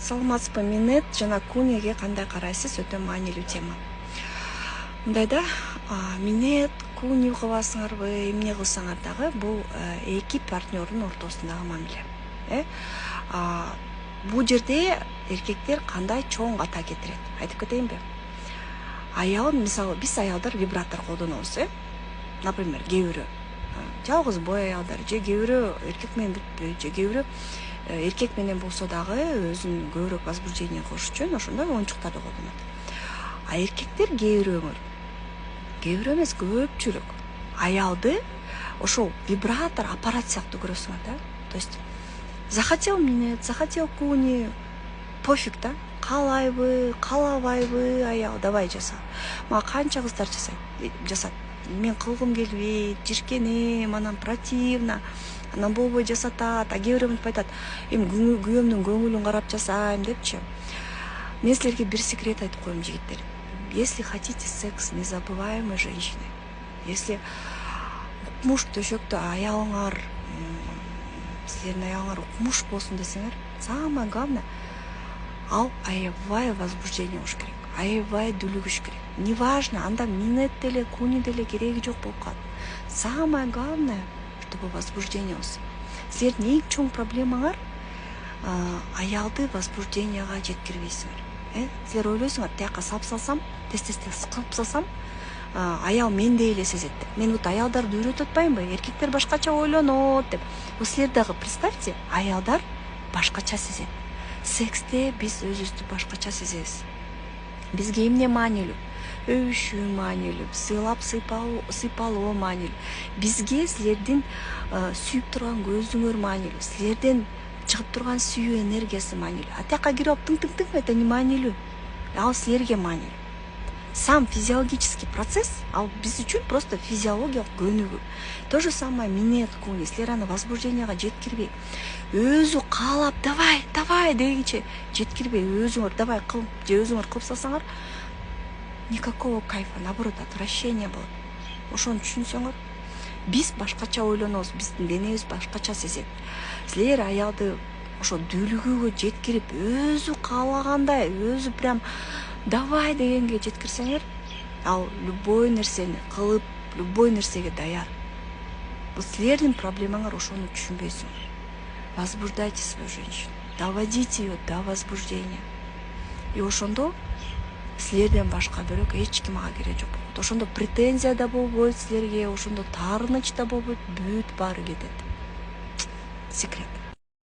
Саламатсызбы, минет жана куниге кандай карайсыз? Өтө маанилүү тема. Мындайда, минет, куни кыласыңарбы, эмне кылсаңар дагы бул эки партнердун ортосундагы мамиле. Бул жерде эркектер кандай чоң ката кетирет? Айтып кетейинби? Аял, мисалы, биз аялдар вибратор колдонобуз, Например, кээ бирөө жалгыз бой аялдар, же кээ бирөө эркек менен бүтпөй, же кээ бирөө эркек менен болсо дагы өзүн көбүрөөк возбуждение кылыш үчүн ошондой оюнчуктарды колдонот. Эркектер кээ бирөө эмес, көпчүлүк аялды ошол вибратор аппарат сыяктуу көрөсүңөр да. То есть захотел минет, захотел куни, пофиг да. Каалайбы, каалабайбы аял, давай жаса. Мага канча кыздар жасат. Мен кылгым келбейт, жиркенем, анан противно, анан болбой жасатат. Кээ бирөө мынтип айтат, эми күйөөмдүн көңүлүн карап жасайм депчи. Мен силерге бир секрет айтып коем, жигиттер. Если хотите секс незабываемой женщины, если укмуш төшөктө аялыңар, силердин аялыңар укмуш болсун десеңер, самое главное, ал аябай возбуждение болуш керек, аябай дүлүгүш керек. Неважно, анда минет деле, куни деле кереги жок болуп калат. Самое главное, чтобы возбуждение болсун. Силердин эң чоң проблемаңар аялды возбужденияга жеткирбейсиңер. Силер ойлойсуңар, тияка салып салсам, тез кылып салсам, аял мендей эле сезет деп. Мен вот аялдарды үйрөтүп атпаймынбы? Эркектер башкача ойлонот деп. Силер дагы представьте, аялдар башкача сезет. Сексте биз өзүбүздү башкача сезебиз. Бизге эмне маанилүү? Өбүшүү маанилүү, сыйлап сыйпалоо маанилүү. Бизге силердин сүйүп турган көзүңөр маанилүү, силерден чыгып турган сүйүү энергиясы маанилүү. Атяка кирип алып тың это не маанилүү. Ал силерге маанилүү. Сам физиологический процесс, ал биз үчүн просто физиологиялык көнүгүү. То же самое минет, куни, силер аны возбужденияга жеткирбей, өзү каалап давай дегенче жеткирбей, өзүңөр давай кыл, же өзүңөр кылып салсаңар, никакого кайфа, наоборот, отвращение болот. Ошону түшүнсөңөр, биз башкача ойлонобуз, биздин денебиз башкача сезет. Силер аялды ошо дүлүгүүгө жеткирип, өзү каалагандай, өзү прям давай дегенге жеткирсеңер, ал любой нерсени кылып, любой нерсеге даяр. Бул силердин проблемаңар, ошону түшүнбөйсүңөр. Возбуждайте свою женщину, доводите ее до возбуждения. И ошондо силерден башка бирок эч ким ага кереги жок болот. Ошондо претензия да болбойт силерге, ошондо таарыныч да болбойт, бүт баары кетет. Секрет.